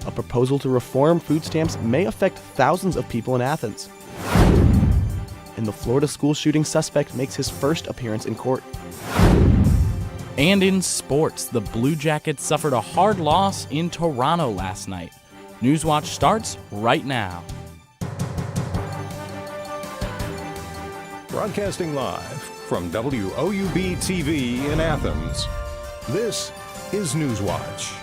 A proposal to reform food stamps may affect thousands of people in Athens. And the Florida school shooting suspect makes his first appearance in court. And in sports, the Blue Jackets suffered a hard loss in Toronto last night. Newswatch starts right now. Broadcasting live from WOUB TV in Athens, this is Newswatch.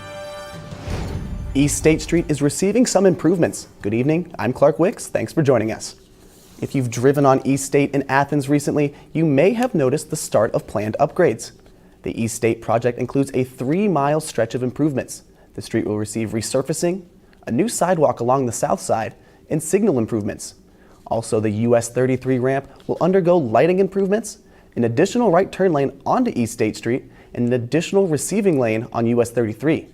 East State Street is receiving some improvements. Good evening, I'm Clark Wicks. Thanks for joining us. If you've driven on East State in Athens recently, you may have noticed the start of planned upgrades. The East State project includes a 3-mile stretch of improvements. The street will receive resurfacing, a new sidewalk along the south side, and signal improvements. Also, the US 33 ramp will undergo lighting improvements, an additional right turn lane onto East State Street, and an additional receiving lane on US 33.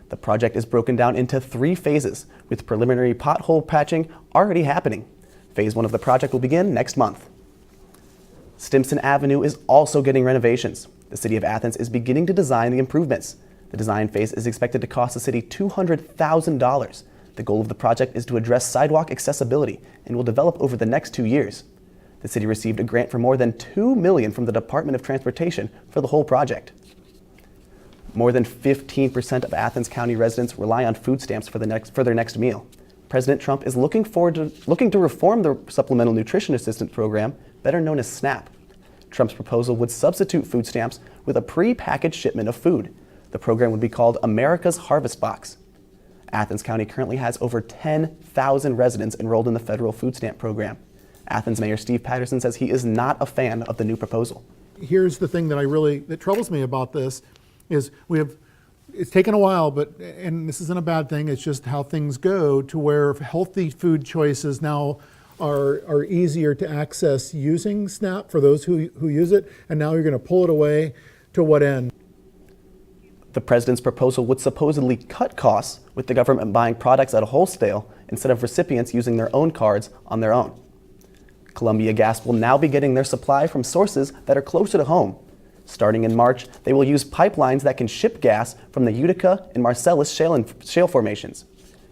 The project is broken down into 3 phases, with preliminary pothole patching already happening. Phase 1 of the project will begin next month. Stimson Avenue is also getting renovations. The City of Athens is beginning to design the improvements. The design phase is expected to cost the city $200,000. The goal of the project is to address sidewalk accessibility and will develop over the next 2 years. The city received a grant for more than $2 million from the Department of Transportation for the whole project. More than 15% of Athens County residents rely on food stamps for their next meal. President Trump is looking to reform the Supplemental Nutrition Assistance Program, better known as SNAP. Trump's proposal would substitute food stamps with a pre-packaged shipment of food. The program would be called America's Harvest Box. Athens County currently has over 10,000 residents enrolled in the federal food stamp program. Athens Mayor Steve Patterson says he is not a fan of the new proposal. Here's the thing that troubles me about this is it's taken a while, and this isn't a bad thing, it's just how things go, to where healthy food choices now are easier to access using SNAP for those who use it, and now you're going to pull it away. To what end? The president's proposal would supposedly cut costs, with the government buying products at a wholesale instead of recipients using their own cards on their own. Columbia Gas will now be getting their supply from sources that are closer to home. Starting in March, they will use pipelines that can ship gas from the Utica and Marcellus shale formations.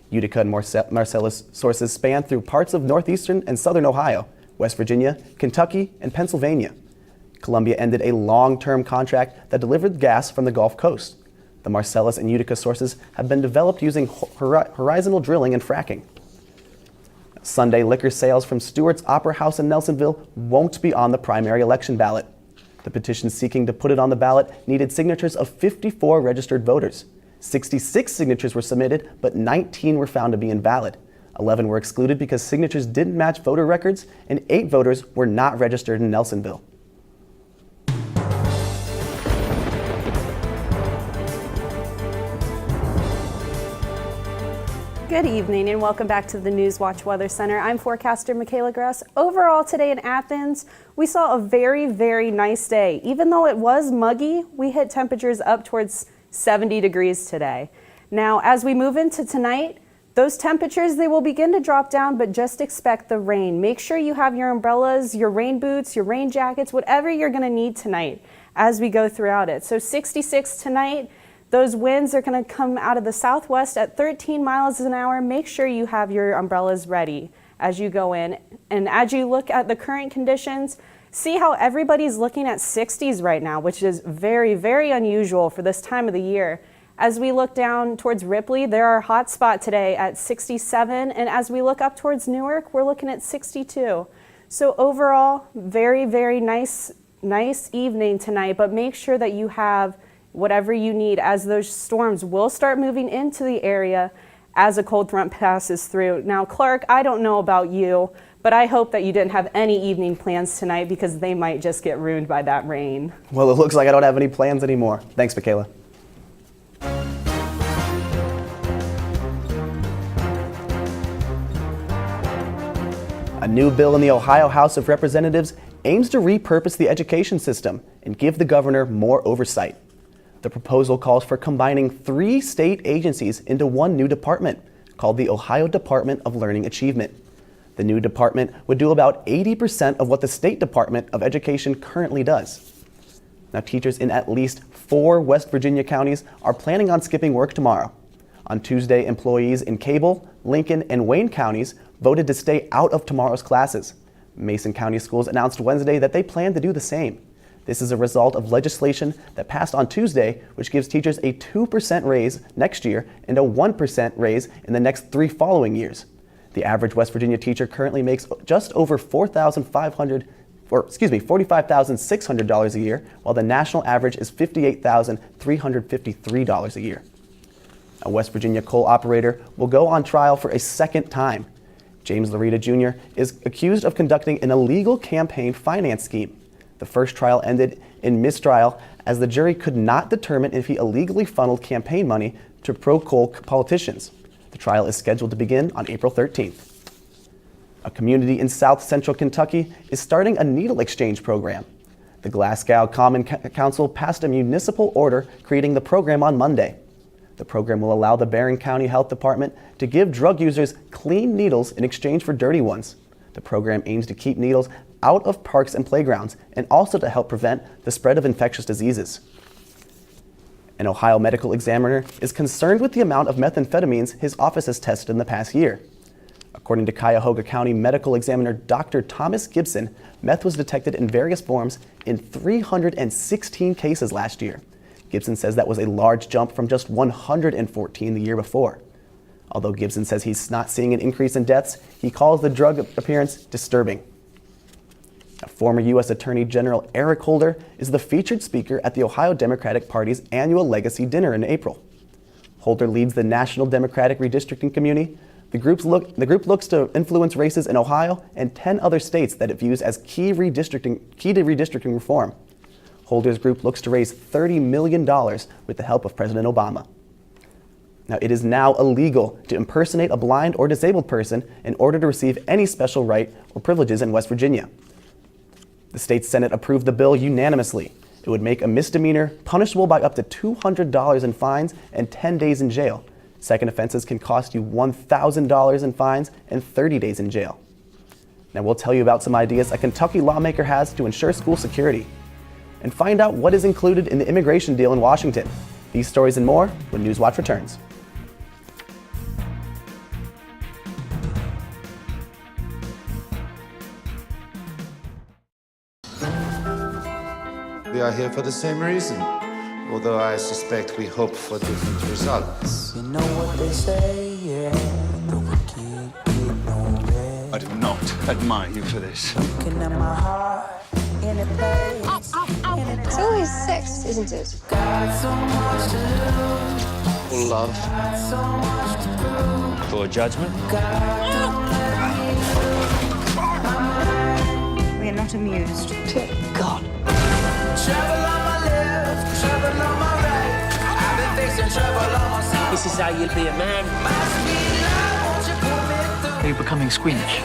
Utica and Marcellus sources span through parts of northeastern and southern Ohio, West Virginia, Kentucky, and Pennsylvania. Columbia ended a long-term contract that delivered gas from the Gulf Coast. The Marcellus and Utica sources have been developed using horizontal drilling and fracking. Sunday liquor sales from Stewart's Opera House in Nelsonville won't be on the primary election ballot. The petition seeking to put it on the ballot needed signatures of 54 registered voters. 66 signatures were submitted, but 19 were found to be invalid. 11 were excluded because signatures didn't match voter records, and 8 voters were not registered in Nelsonville. Good evening and welcome back to the Newswatch Weather Center. I'm forecaster Michaela Grass. Overall today in Athens, we saw a very, very nice day. Even though it was muggy, we hit temperatures up towards 70 degrees today. Now, as we move into tonight, those temperatures, they will begin to drop down, but just expect the rain. Make sure you have your umbrellas, your rain boots, your rain jackets, whatever you're going to need tonight as we go throughout it. So 66 tonight. Those winds are going to come out of the southwest at 13 miles an hour. Make sure you have your umbrellas ready as you go in. And as you look at the current conditions, see how everybody's looking at 60s right now, which is very, very unusual for this time of the year. As we look down towards Ripley, there are hot spot today at 67. And as we look up towards Newark, we're looking at 62. So overall, very, very nice evening tonight, but make sure that you have whatever you need, as those storms will start moving into the area as a cold front passes through. Now, Clark, I don't know about you, but I hope that you didn't have any evening plans tonight because they might just get ruined by that rain. Well, it looks like I don't have any plans anymore. Thanks, Michaela. A new bill in the Ohio House of Representatives aims to repurpose the education system and give the governor more oversight. The proposal calls for combining 3 state agencies into one new department called the Ohio Department of Learning Achievement. The new department would do about 80% of what the State Department of Education currently does. Now, teachers in at least 4 West Virginia counties are planning on skipping work tomorrow. On Tuesday, employees in Cable, Lincoln, and Wayne counties voted to stay out of tomorrow's classes. Mason County Schools announced Wednesday that they plan to do the same. This is a result of legislation that passed on Tuesday, which gives teachers a 2% raise next year and a 1% raise in the next 3 following years. The average West Virginia teacher currently makes just over $45,600 a year, while the national average is $58,353 a year. A West Virginia coal operator will go on trial for a second time. James Larita Jr. is accused of conducting an illegal campaign finance scheme. The first trial ended in mistrial as the jury could not determine if he illegally funneled campaign money to pro-coal politicians. The trial is scheduled to begin on April 13th. A community in South Central Kentucky is starting a needle exchange program. The Glasgow Common Council passed a municipal order creating the program on Monday. The program will allow the Barron County Health Department to give drug users clean needles in exchange for dirty ones. The program aims to keep needles out of parks and playgrounds and also to help prevent the spread of infectious diseases. An Ohio medical examiner is concerned with the amount of methamphetamines his office has tested in the past year. According to Cuyahoga County Medical Examiner Dr. Thomas Gibson, meth was detected in various forms in 316 cases last year. Gibson says that was a large jump from just 114 the year before. Although Gibson says he's not seeing an increase in deaths, he calls the drug appearance disturbing. A former U.S. Attorney General Eric Holder is the featured speaker at the Ohio Democratic Party's annual Legacy Dinner in April. Holder leads the National Democratic Redistricting Community. The group looks to influence races in Ohio and 10 other states that it views as key to redistricting reform. Holder's group looks to raise $30 million with the help of President Obama. Now, it is now illegal to impersonate a blind or disabled person in order to receive any special right or privileges in West Virginia. The state Senate approved the bill unanimously. It would make a misdemeanor punishable by up to $200 in fines and 10 days in jail. Second offenses can cost you $1,000 in fines and 30 days in jail. Now, we'll tell you about some ideas a Kentucky lawmaker has to ensure school security, and find out what is included in the immigration deal in Washington. These stories and more when Newswatch returns. We are here for the same reason, although I suspect we hope for different results. You know what they say, yeah, the wicked get no rest. I do not admire you for this. Looking at my heart in a place. It's always sex, isn't it? Got so much to lose. Love. Got so much to prove. Poor judgment. God, don't let me lose. We are not amused. Dear God. Trouble on my left, trouble on my right. I've been facing trouble on my side. This is how you'll be a man. My sweet love, won't you pull me through? Are you becoming squeamish?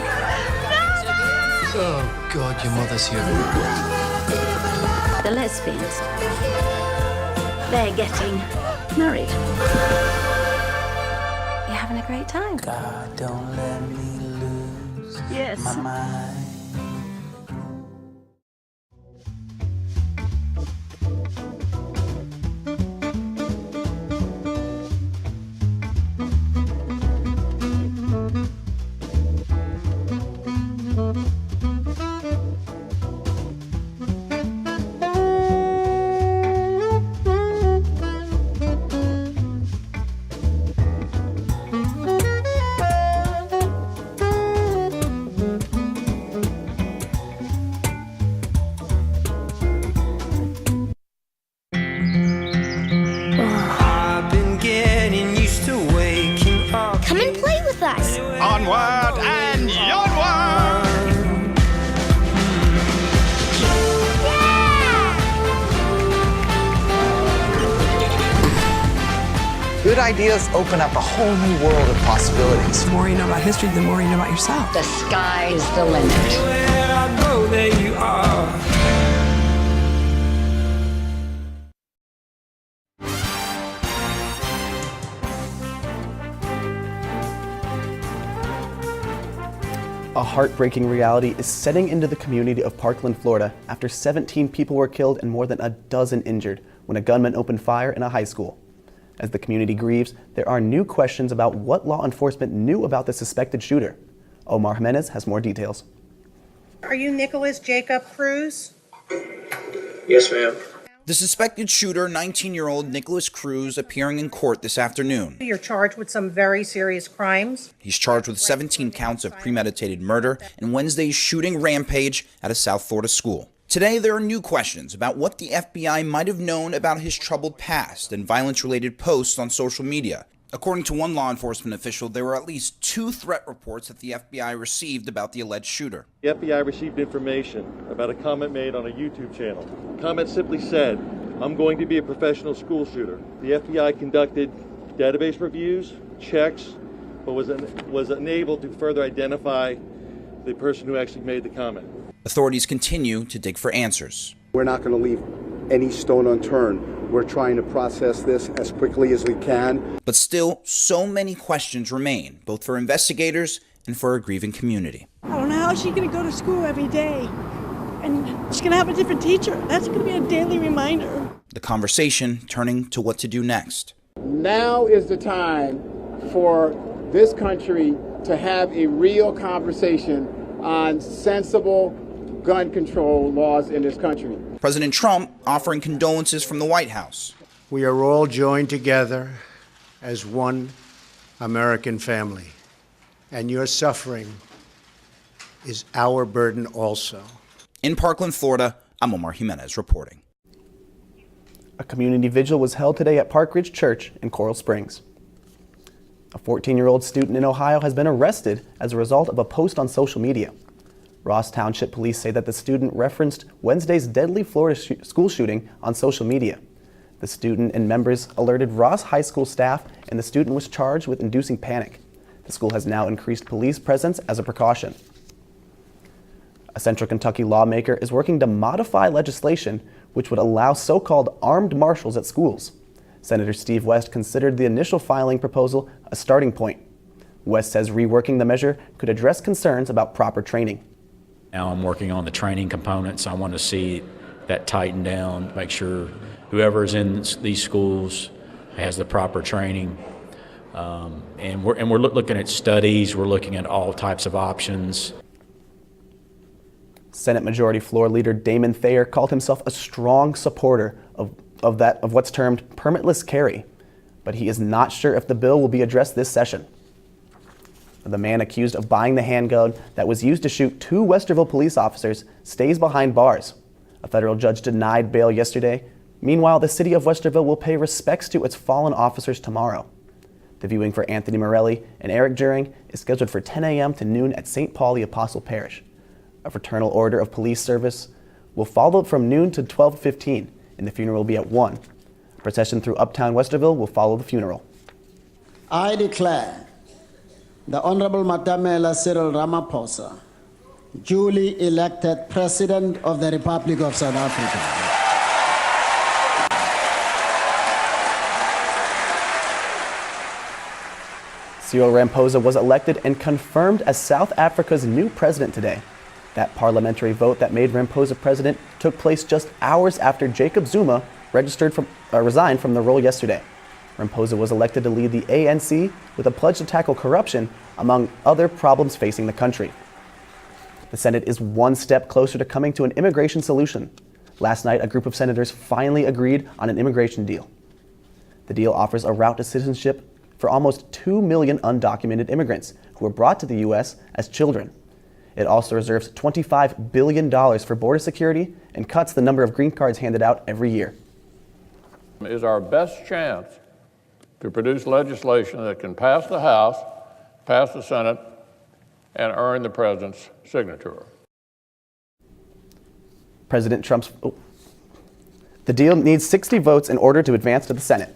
Oh, God, your mother's here. The lesbians. They're getting married. You're having a great time. God, don't let me lose Yes. my mind. Come and play with us. Onward and onward! Good ideas open up a whole new world of possibilities. The more you know about history, the more you know about yourself. The sky's the limit. Where I go, there you are. A heartbreaking reality is setting into the community of Parkland, Florida, after 17 people were killed and more than a dozen injured when a gunman opened fire in a high school. As the community grieves, there are new questions about what law enforcement knew about the suspected shooter. Omar Jimenez has more details. Are you Nicholas Jacob Cruz? Yes, ma'am. The suspected shooter, 19-year-old Nicholas Cruz, appearing in court this afternoon. You're charged with some very serious crimes. He's charged with 17 counts of premeditated murder and Wednesday's shooting rampage at a South Florida school. Today, there are new questions about what the FBI might have known about his troubled past and violence-related posts on social media. According to one law enforcement official, there were at least 2 threat reports that the FBI received about the alleged shooter. The FBI received information about a comment made on a YouTube channel. The comment simply said, "I'm going to be a professional school shooter." The FBI conducted database reviews, checks, but was unable to further identify the person who actually made the comment. Authorities continue to dig for answers. We're not going to leave any stone unturned. We're trying to process this as quickly as we can. But still, so many questions remain, both for investigators and for a grieving community. I don't know how she's going to go to school every day, and she's going to have a different teacher. That's going to be a daily reminder. The conversation turning to what to do next. Now is the time for this country to have a real conversation on sensible gun control laws in this country. President Trump offering condolences from the White House. We are all joined together as one American family, and your suffering is our burden also. In Parkland, Florida, I'm Omar Jimenez reporting. A community vigil was held today at Park Ridge Church in Coral Springs. A 14-year-old student in Ohio has been arrested as a result of a post on social media. Ross Township police say that the student referenced Wednesday's deadly Florida school shooting on social media. The student and members alerted Ross High School staff, and the student was charged with inducing panic. The school has now increased police presence as a precaution. A Central Kentucky lawmaker is working to modify legislation which would allow so-called armed marshals at schools. Senator Steve West considered the initial filing proposal a starting point. West says reworking the measure could address concerns about proper training. Now I'm working on the training components. I want to see that tightened down, make sure whoever is in these schools has the proper training. And we're looking at studies. We're looking at all types of options. Senate Majority Floor Leader Damon Thayer called himself a strong supporter of what's termed permitless carry, but he is not sure if the bill will be addressed this session. The man accused of buying the handgun that was used to shoot 2 Westerville police officers stays behind bars. A federal judge denied bail yesterday. Meanwhile, the city of Westerville will pay respects to its fallen officers tomorrow. The viewing for Anthony Morelli and Eric Juring is scheduled for 10 a.m. to noon at St. Paul the Apostle Parish. A fraternal order of police service will follow from noon to 12:15, and the funeral will be at 1. A procession through uptown Westerville will follow the funeral. I declare the Honorable Matamela Cyril Ramaphosa duly elected President of the Republic of South Africa. Cyril Ramaphosa was elected and confirmed as South Africa's new president today. That parliamentary vote that made Ramaphosa president took place just hours after Jacob Zuma resigned from the role yesterday. Ramaphosa was elected to lead the ANC with a pledge to tackle corruption, among other problems facing the country. The Senate is one step closer to coming to an immigration solution. Last night, a group of senators finally agreed on an immigration deal. The deal offers a route to citizenship for almost 2 million undocumented immigrants who were brought to the U.S. as children. It also reserves $25 billion for border security and cuts the number of green cards handed out every year. Is our best chance to produce legislation that can pass the House, pass the Senate, and earn the President's signature. President Trump's... The deal needs 60 votes in order to advance to the Senate.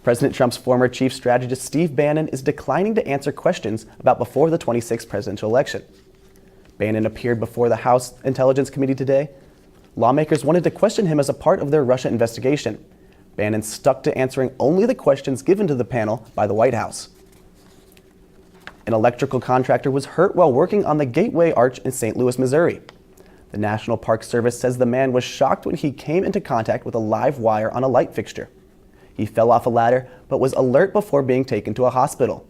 President Trump's former chief strategist Steve Bannon is declining to answer questions about before the 26th presidential election. Bannon appeared before the House Intelligence Committee today. Lawmakers wanted to question him as a part of their Russia investigation. Bannon stuck to answering only the questions given to the panel by the White House. An electrical contractor was hurt while working on the Gateway Arch in St. Louis, Missouri. The National Park Service says the man was shocked when he came into contact with a live wire on a light fixture. He fell off a ladder but was alert before being taken to a hospital.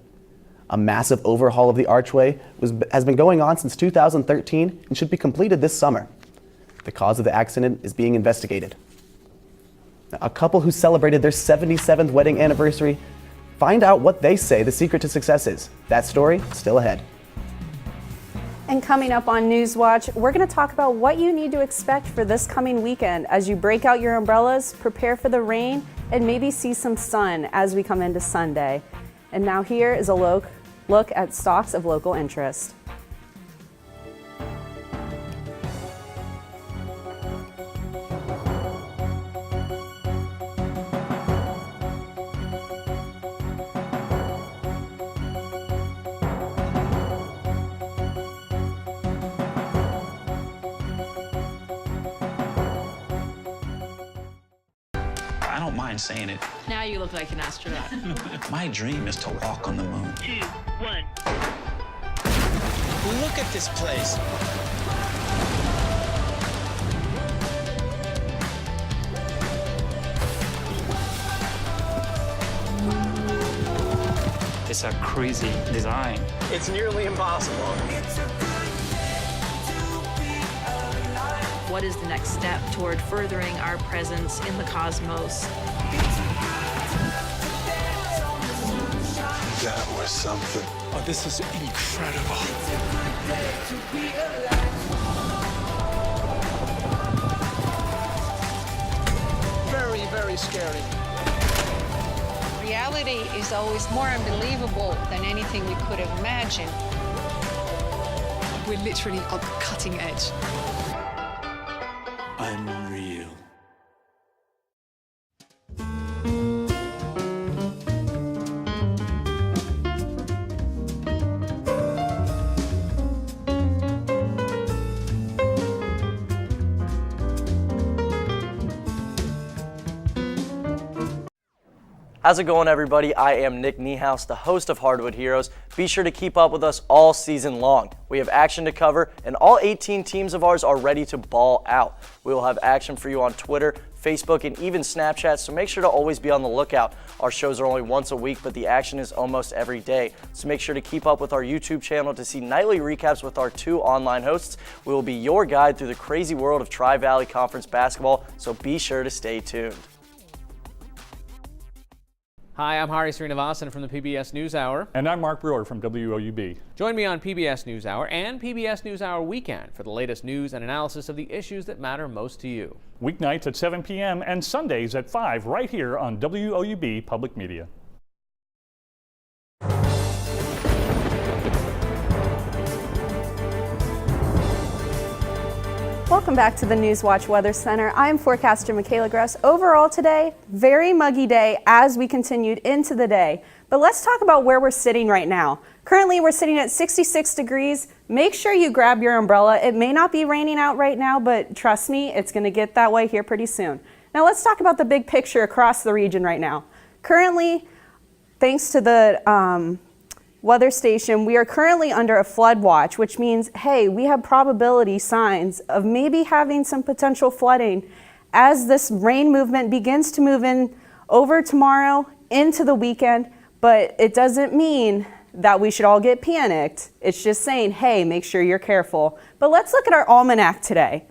A massive overhaul of the archway has been going on since 2013 and should be completed this summer. The cause of the accident is being investigated. A couple who celebrated their 77th wedding anniversary. Find out what they say the secret to success is. That story still ahead. And coming up on Newswatch, we're going to talk about what you need to expect for this coming weekend as you break out your umbrellas, prepare for the rain, and maybe see some sun as we come into Sunday. And now here is a look at stocks of local interest. I don't mind saying it. Now you look like an astronaut. My dream is to walk on the moon. 2, 1. Look at this place. It's a crazy design. It's nearly impossible. What is the next step toward furthering our presence in the cosmos? That was something. Oh, this is incredible. Very, very scary. Reality is always more unbelievable than anything we could have imagined. We're literally on the cutting edge. Unreal. How's it going, everybody? I am Nick Niehaus, the host of Hardwood Heroes. Be sure to keep up with us all season long. We have action to cover, and all 18 teams of ours are ready to ball out. We will have action for you on Twitter, Facebook, and even Snapchat, so make sure to always be on the lookout. Our shows are only once a week, but the action is almost every day. So make sure to keep up with our YouTube channel to see nightly recaps with our 2 online hosts. We will be your guide through the crazy world of Tri-Valley Conference basketball, so be sure to stay tuned. Hi, I'm Hari Srinivasan from the PBS NewsHour. And I'm Mark Brewer from WOUB. Join me on PBS NewsHour and PBS NewsHour Weekend for the latest news and analysis of the issues that matter most to you. Weeknights at 7 p.m. and Sundays at 5 right here on WOUB Public Media. Welcome back to the Newswatch Weather Center. I'm forecaster Michaela Gress. Overall today, very muggy day as we continued into the day. But let's talk about where we're sitting right now. Currently, we're sitting at 66 degrees. Make sure you grab your umbrella. It may not be raining out right now, but trust me, it's going to get that way here pretty soon. Now let's talk about the big picture across the region right now. Currently, thanks to the weather station, we are currently under a flood watch, which means, hey, we have probability signs of maybe having some potential flooding as this rain movement begins to move in over tomorrow into the weekend, but it doesn't mean that we should all get panicked. It's just saying, hey, make sure you're careful. But let's look at our almanac today.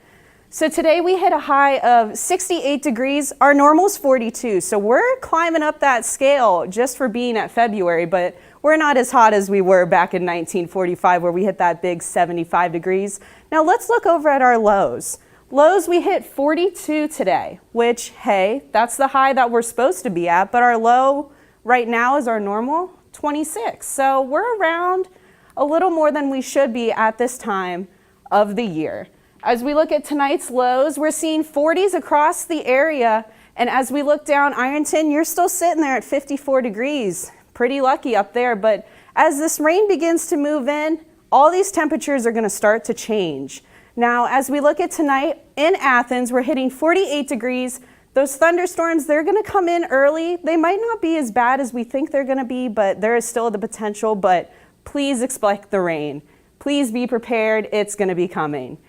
So today we hit a high of 68 degrees. Our normal's 42, so we're climbing up that scale just for being at February, but we're not as hot as we were back in 1945 where we hit that big 75 degrees. Now let's look over at our lows. Lows, we hit 42 today, which, hey, that's the high that we're supposed to be at, but our low right now is our normal, 26. So we're around a little more than we should be at this time of the year. As we look at tonight's lows, we're seeing 40s across the area, and as we look down Ironton, you're still sitting there at 54 degrees. Pretty lucky up there, but as this rain begins to move in, all these temperatures are going to start to change. Now, as we look at tonight in Athens, we're hitting 48 degrees. Those thunderstorms, they're going to come in early. They might not be as bad as we think they're going to be, but there is still the potential, but please expect the rain. Please be prepared. It's going to be coming.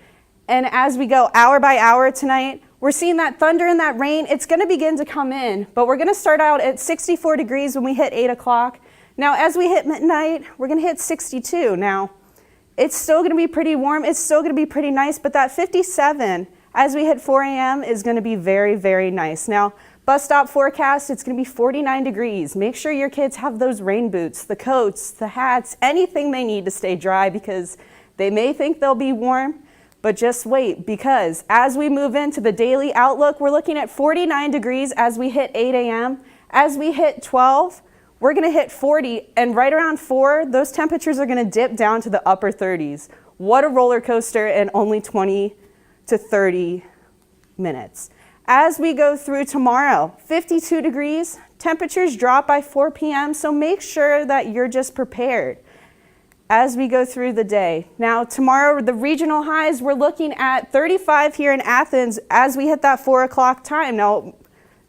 And as we go hour by hour tonight, we're We're seeing that thunder and that rain. It's going to begin to come in, but we're going to start out at 64 degrees when we hit 8 o'clock. Now, as we hit midnight, we're going to hit 62. Now, it's still going to be pretty warm. It's still going to be pretty nice, but that 57 as we hit 4 a.m. is going to be very, very nice. Now, bus stop forecast, it's going to be 49 degrees. Make sure your kids have those rain boots, the coats, the hats, anything they need to stay dry, because they may think they'll be warm, but just wait, because as we move into the daily outlook, we're looking at 49 degrees as we hit 8 a.m. As we hit 12, we're going to hit 40, and right around 4, those temperatures are going to dip down to the upper 30s. What a roller coaster in only 20 to 30 minutes. As we go through tomorrow, 52 degrees, temperatures drop by 4 p.m., so make sure that you're just prepared as we go through the day. Now, tomorrow, the regional highs, we're looking at 35 here in Athens as we hit that 4 o'clock time. Now,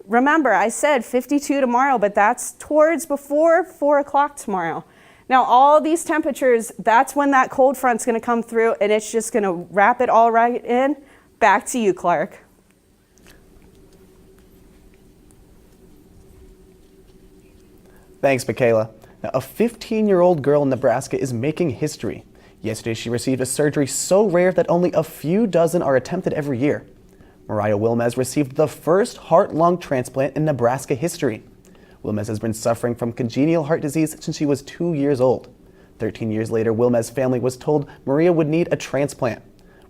remember, I said 52 tomorrow, but that's towards before 4 o'clock tomorrow. Now, all these temperatures, that's when that cold front's going to come through, and it's just going to wrap it all right in. Back to you, Clark. Thanks, Michaela. Now, a 15-year-old girl in Nebraska is making history. Yesterday, she received a surgery so rare that only a few dozen are attempted every year. Mariah Wilmez received the first heart-lung transplant in Nebraska history. Wilmez has been suffering from congenital heart disease since she was 2 years old. 13 years later, Wilmez's family was told Maria would need a transplant.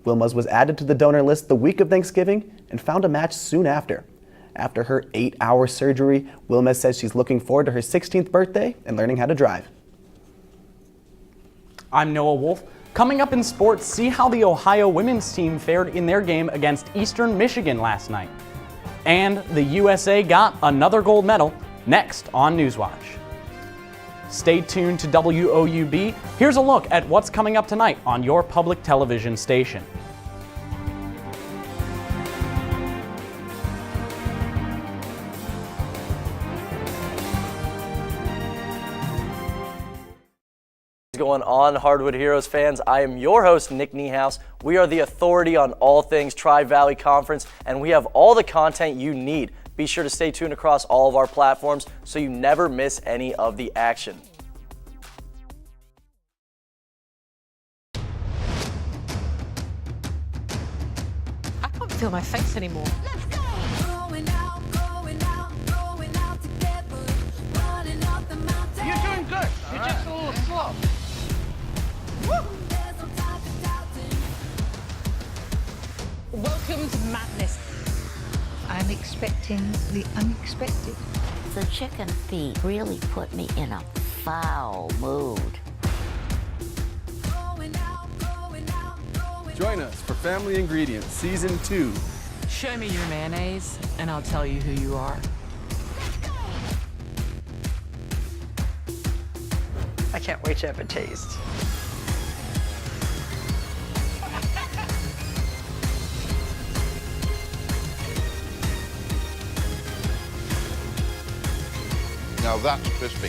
Wilmez was added to the donor list the week of Thanksgiving and found a match soon after. After her 8-hour surgery, Wilmez says she's looking forward to her 16th birthday and learning how to drive. I'm Noah Wolf. Coming up in sports, see how the Ohio women's team fared in their game against Eastern Michigan last night. And the USA got another gold medal, next on Newswatch. Stay tuned to WOUB. Here's a look at what's coming up tonight on your public television station. Going on, Hardwood Heroes fans, I am your host, Nick Niehaus. We are the authority on all things Tri-Valley Conference, and we have all the content you need. Be sure to stay tuned across all of our platforms so you never miss any of the action. I can't feel my face anymore. You're doing good. You're just a little slow. Welcome to madness. I'm expecting the unexpected. The chicken feet really put me in a foul mood. Join us for Family Ingredients Season 2. Show me your mayonnaise, and I'll tell you who you are. I can't wait to have a taste. Now that's crispy.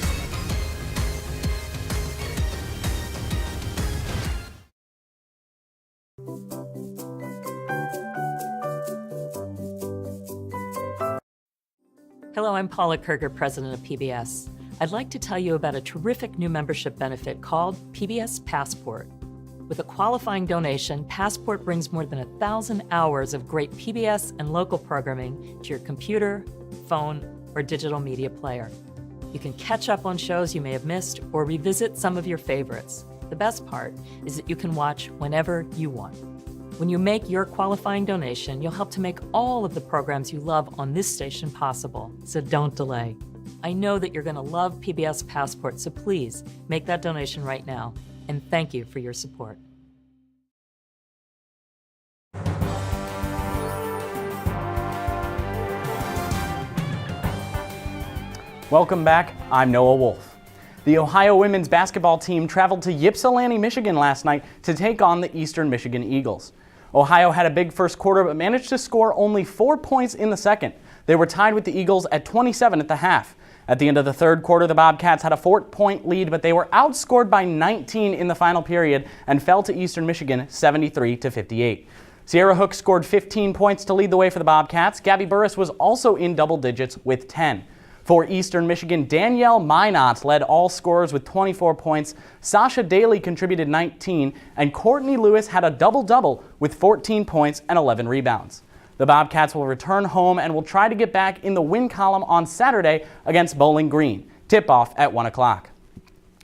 Hello, I'm Paula Kerger, president of PBS. I'd like to tell you about a terrific new membership benefit called PBS Passport. With a qualifying donation, Passport brings more than 1,000 hours of great PBS and local programming to your computer, phone, or digital media player. You can catch up on shows you may have missed or revisit some of your favorites. The best part is that you can watch whenever you want. When you make your qualifying donation, you'll help to make all of the programs you love on this station possible, so don't delay. I know that you're going to love PBS Passport, so please make that donation right now. And thank you for your support. Welcome back. I'm Noah Wolf. The Ohio women's basketball team traveled to Ypsilanti, Michigan last night to take on the Eastern Michigan Eagles. Ohio had a big first quarter but managed to score only 4 points in the second. They were tied with the Eagles at 27 at the half. At the end of the third quarter, the Bobcats had a 4-point lead, but they were outscored by 19 in the final period and fell to Eastern Michigan 73-58. Sierra Hook scored 15 points to lead the way for the Bobcats. Gabby Burris was also in double digits with 10. For Eastern Michigan, Danielle Minot led all scorers with 24 points. Sasha Daly contributed 19, and Courtney Lewis had a double-double with 14 points and 11 rebounds. The Bobcats will return home and will try to get back in the win column on Saturday against Bowling Green. Tip-off at 1 o'clock.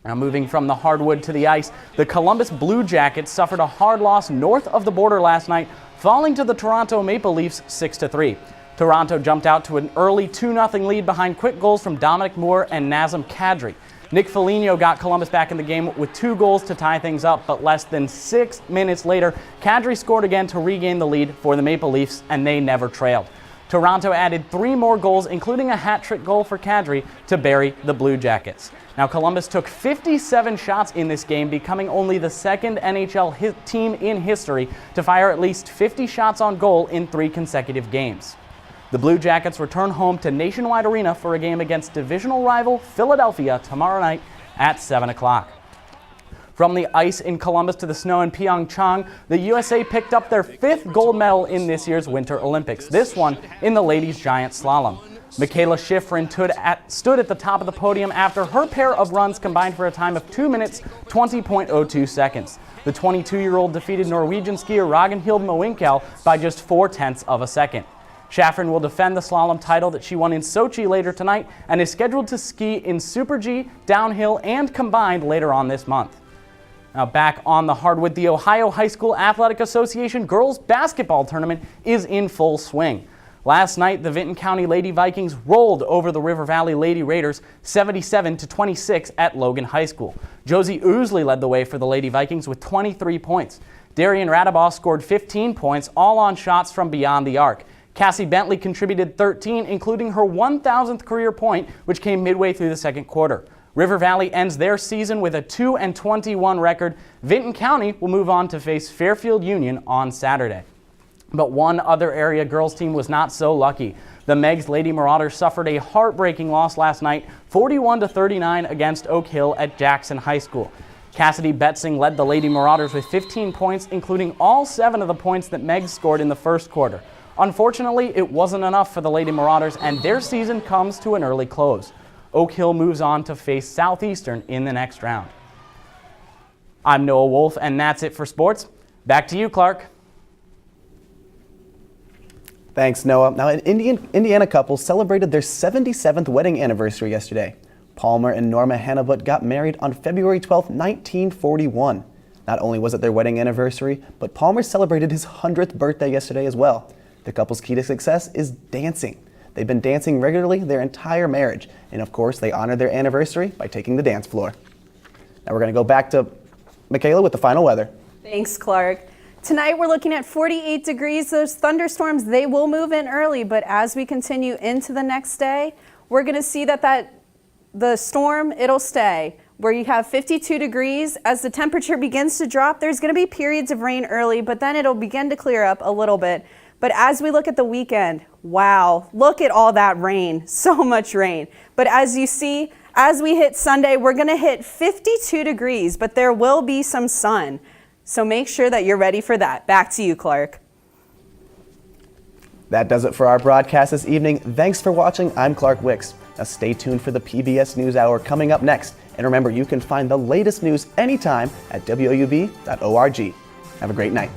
Now moving from the hardwood to the ice, the Columbus Blue Jackets suffered a hard loss north of the border last night, falling to the Toronto Maple Leafs 6-3. Toronto jumped out to an early 2-0 lead behind quick goals from Dominic Moore and Nazem Kadri. Nick Foligno got Columbus back in the game with 2 goals to tie things up, but less than 6 minutes later, Kadri scored again to regain the lead for the Maple Leafs, and they never trailed. Toronto added 3 more goals, including a hat-trick goal for Kadri, to bury the Blue Jackets. Now, Columbus took 57 shots in this game, becoming only the second NHL team in history to fire at least 50 shots on goal in 3 consecutive games. The Blue Jackets return home to Nationwide Arena for a game against divisional rival Philadelphia tomorrow night at 7 o'clock. From the ice in Columbus to the snow in Pyeongchang, the USA picked up their 5th gold medal in this year's Winter Olympics, this one in the ladies' giant slalom. Michaela Schifrin stood at the top of the podium after her pair of runs combined for a time of 2 minutes, 20.02 seconds. The 22-year-old defeated Norwegian skier Ragnhild Mowinckel by just 0.4 of a second. Schifrin will defend the slalom title that she won in Sochi later tonight and is scheduled to ski in Super G, downhill, and combined later on this month. Now back on the hardwood, the Ohio High School Athletic Association girls basketball tournament is in full swing. Last night, the Vinton County Lady Vikings rolled over the River Valley Lady Raiders 77-26 at Logan High School. Josie Oosley led the way for the Lady Vikings with 23 points. Darian Radabaugh scored 15 points, all on shots from beyond the arc. Cassie Bentley contributed 13, including her 1,000th career point, which came midway through the second quarter. River Valley ends their season with a 2-21 record. Vinton County will move on to face Fairfield Union on Saturday. But one other area girls team was not so lucky. The Megs Lady Marauders suffered a heartbreaking loss last night, 41-39 against Oak Hill at Jackson High School. Cassidy Betzing led the Lady Marauders with 15 points, including all 7 of the points that Megs scored in the first quarter. Unfortunately, it wasn't enough for the Lady Marauders, and their season comes to an early close. Oak Hill moves on to face Southeastern in the next round. I'm Noah Wolf, and that's it for sports. Back to you, Clark. Thanks, Noah. Now, an Indiana couple celebrated their 77th wedding anniversary yesterday. Palmer and Norma Hannibut got married on February 12, 1941. Not only was it their wedding anniversary, but Palmer celebrated his 100th birthday yesterday as well. The couple's key to success is dancing. They've been dancing regularly their entire marriage, and of course, they honored their anniversary by taking the dance floor. Now we're going to go back to Michaela with the final weather. Thanks, Clark. Tonight we're looking at 48 degrees. Those thunderstorms, they will move in early, but as we continue into the next day, we're going to see that the storm, it'll stay. Where you have 52 degrees, as the temperature begins to drop, there's going to be periods of rain early, but then it'll begin to clear up a little bit. But as we look at the weekend, wow, look at all that rain, so much rain. But as you see, as we hit Sunday, we're going to hit 52 degrees, but there will be some sun. So make sure that you're ready for that. Back to you, Clark. That does it for our broadcast this evening. Thanks for watching. I'm Clark Wicks. Now stay tuned for the PBS NewsHour coming up next. And remember, you can find the latest news anytime at WOUB.org. Have a great night.